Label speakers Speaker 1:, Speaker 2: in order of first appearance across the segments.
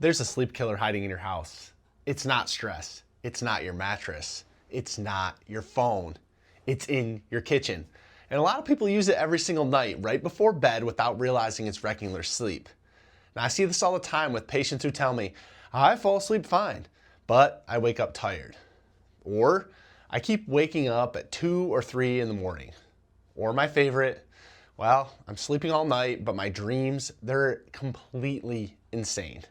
Speaker 1: There's a sleep killer hiding in your house. It's not stress. It's not your mattress. It's not your phone. It's in your kitchen. And a lot of people use it every single night right before bed without realizing it's wrecking their sleep. Now I see this all the time with patients who tell me, I fall asleep fine, but I wake up tired. Or I keep waking up at 2 or 3 in the morning. Or my favorite, well, I'm sleeping all night, but my dreams, they're completely insane.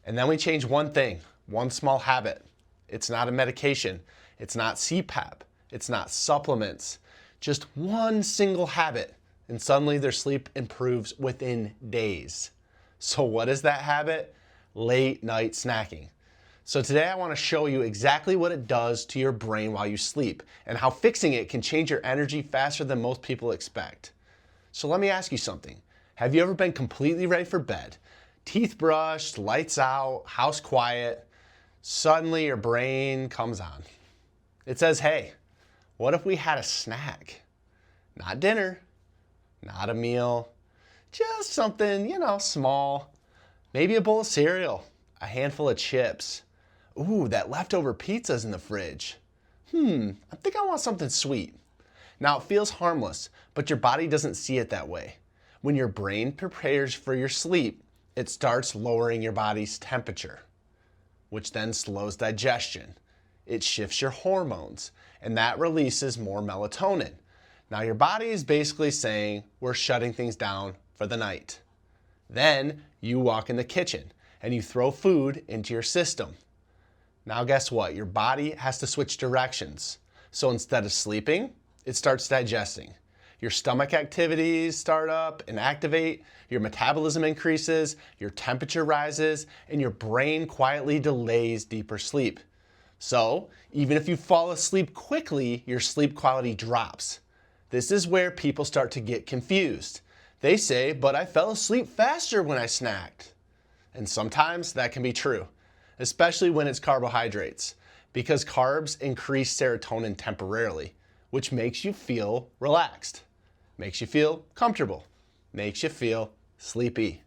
Speaker 1: And then we change one thing, one small habit. It's not a medication. It's not CPAP. It's not supplements. Just one single habit, and suddenly their sleep improves within days. So what is that habit? Late night snacking. So today I want to show you exactly what it does to your brain while you sleep and how fixing it can change your energy faster than most people expect. So let me ask you something. Have you ever been completely ready for bed? Teeth brushed, lights out, house quiet. Suddenly your brain comes on. It says, hey, what if we had a snack? Not dinner, not a meal, just something, small. Maybe a bowl of cereal, a handful of chips. Ooh, that leftover pizza's in the fridge. I think I want something sweet. Now it feels harmless, but your body doesn't see it that way. When your brain prepares for your sleep, it starts lowering your body's temperature, which then slows digestion. It shifts your hormones, and that releases more melatonin. Now your body is basically saying, we're shutting things down for the night. Then you walk in the kitchen and you throw food into your system. Now guess what? Your body has to switch directions. So instead of sleeping, it starts digesting. Your stomach activities start up and activate, your metabolism increases, your temperature rises, and your brain quietly delays deeper sleep. So even if you fall asleep quickly, your sleep quality drops. This is where people start to get confused. They say, but I fell asleep faster when I snacked. And sometimes that can be true, especially when it's carbohydrates, because carbs increase serotonin temporarily, which makes you feel relaxed, makes you feel comfortable, makes you feel sleepy.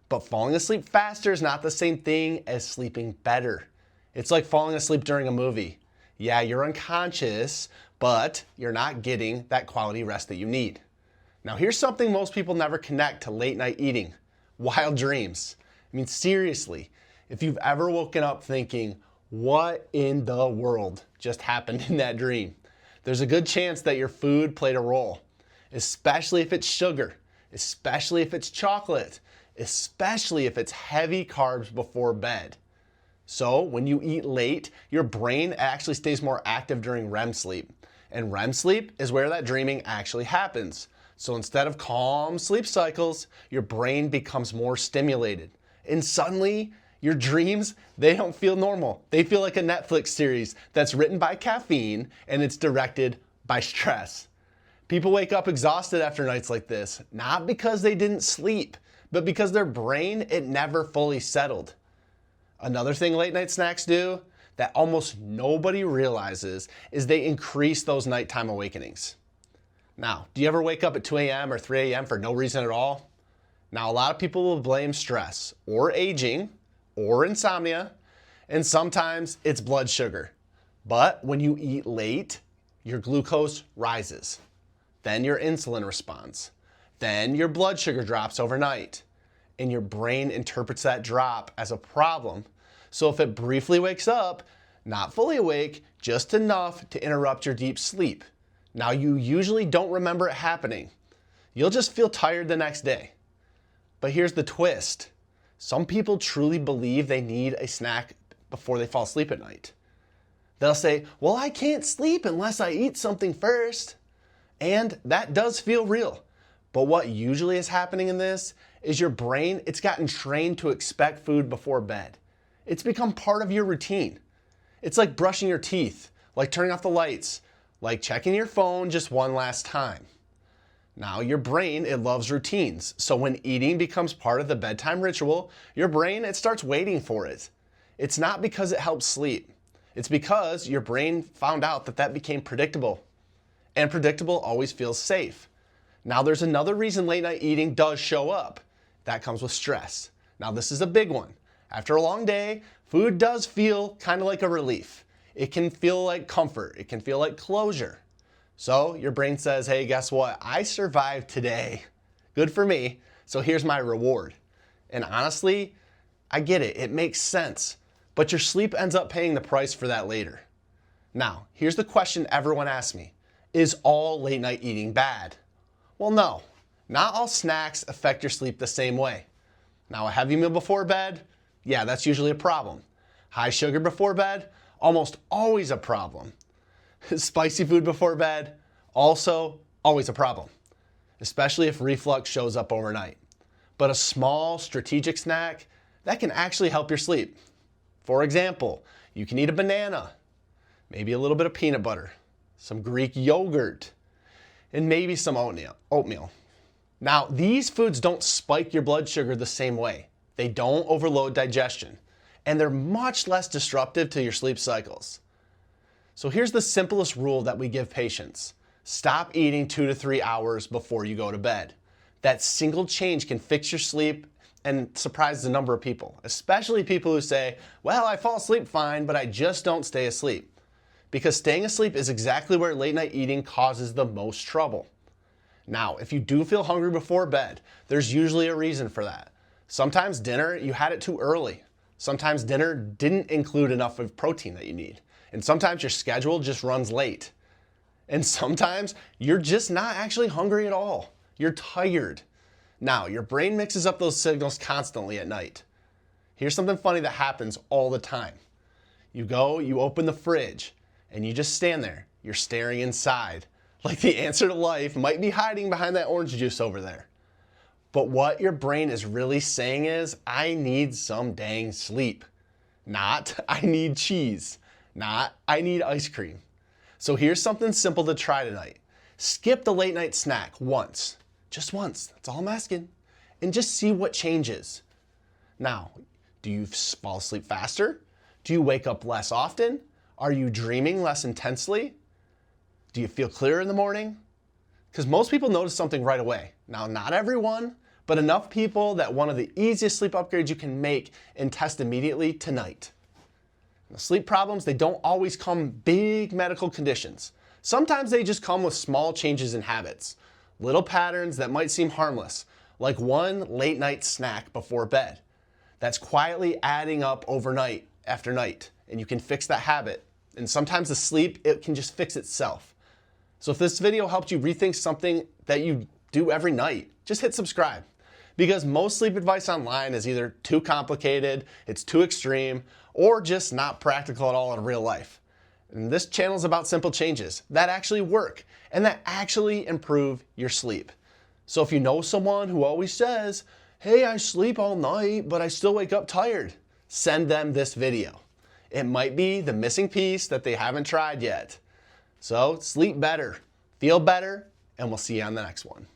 Speaker 1: But falling asleep faster is not the same thing as sleeping better. It's like falling asleep during a movie. Yeah, you're unconscious, but you're not getting that quality rest that you need. Now here's something most people never connect to late night eating: wild dreams. I mean, seriously, if you've ever woken up thinking, what in the world just happened in that dream? There's a good chance that your food played a role, especially if it's sugar, especially if it's chocolate, especially if it's heavy carbs before bed. So when you eat late, your brain actually stays more active during REM sleep. And REM sleep is where that dreaming actually happens. So instead of calm sleep cycles, your brain becomes more stimulated. And suddenly, your dreams, they don't feel normal. They feel like a Netflix series that's written by caffeine and it's directed by stress. People wake up exhausted after nights like this, not because they didn't sleep, but because their brain, it never fully settled. Another thing late night snacks do that almost nobody realizes is they increase those nighttime awakenings. Now, do you ever wake up at 2 a.m. or 3 a.m. for no reason at all? Now, a lot of people will blame stress or aging or insomnia, and sometimes it's blood sugar. But when you eat late, your glucose rises. Then your insulin responds. Then your blood sugar drops overnight. And your brain interprets that drop as a problem. So if it briefly wakes up, not fully awake, just enough to interrupt your deep sleep. Now you usually don't remember it happening. You'll just feel tired the next day. But here's the twist. Some people truly believe they need a snack before they fall asleep at night. They'll say, well, I can't sleep unless I eat something first. And that does feel real. But what usually is happening in this is your brain, it's gotten trained to expect food before bed. It's become part of your routine. It's like brushing your teeth, like turning off the lights, like checking your phone just one last time. Now your brain, it loves routines. So when eating becomes part of the bedtime ritual, your brain, it starts waiting for it. It's not because it helps sleep. It's because your brain found out that that became predictable. And predictable always feels safe. Now there's another reason late night eating does show up. That comes with stress. Now this is a big one. After a long day, food does feel kind of like a relief. It can feel like comfort. It can feel like closure. So your brain says, hey, guess what? I survived today. Good for me. So here's my reward. And honestly, I get it. It makes sense. But your sleep ends up paying the price for that later. Now, here's the question everyone asks me. Is all late night eating bad? Well, no. Not all snacks affect your sleep the same way. Now, a heavy meal before bed, yeah, that's usually a problem. High sugar before bed, almost always a problem. Spicy food before bed, also always a problem, especially if reflux shows up overnight. But a small strategic snack, that can actually help your sleep. For example, you can eat a banana, maybe a little bit of peanut butter, some Greek yogurt, and maybe some oatmeal. Now, these foods don't spike your blood sugar the same way. They don't overload digestion, and they're much less disruptive to your sleep cycles. So here's the simplest rule that we give patients. Stop eating 2 to 3 hours before you go to bed. That single change can fix your sleep and surprise a number of people, especially people who say, well, I fall asleep fine, but I just don't stay asleep. Because staying asleep is exactly where late night eating causes the most trouble. Now, if you do feel hungry before bed, there's usually a reason for that. Sometimes dinner, you had it too early. Sometimes dinner didn't include enough of protein that you need. And sometimes your schedule just runs late. And sometimes you're just not actually hungry at all. You're tired. Now, your brain mixes up those signals constantly at night. Here's something funny that happens all the time. You open the fridge, and you just stand there. You're staring inside, like the answer to life might be hiding behind that orange juice over there. But what your brain is really saying is, I need some dang sleep. Not, I need cheese. Not, I need ice cream. So here's something simple to try tonight. Skip the late night snack once. Just once, that's all I'm asking. And just see what changes. Now, do you fall asleep faster? Do you wake up less often? Are you dreaming less intensely? Do you feel clearer in the morning? Because most people notice something right away. Now, not everyone, but enough people that one of the easiest sleep upgrades you can make and test immediately tonight. Now, sleep problems, they don't always come big medical conditions. Sometimes they just come with small changes in habits. Little patterns that might seem harmless, like one late night snack before bed. That's quietly adding up overnight after night, and you can fix that habit. And sometimes the sleep, it can just fix itself. So if this video helped you rethink something that you do every night, just hit subscribe. Because most sleep advice online is either too complicated, it's too extreme, or just not practical at all in real life. And this channel is about simple changes that actually work and that actually improve your sleep. So if you know someone who always says, hey, I sleep all night, but I still wake up tired, send them this video. It might be the missing piece that they haven't tried yet. So sleep better, feel better, and we'll see you on the next one.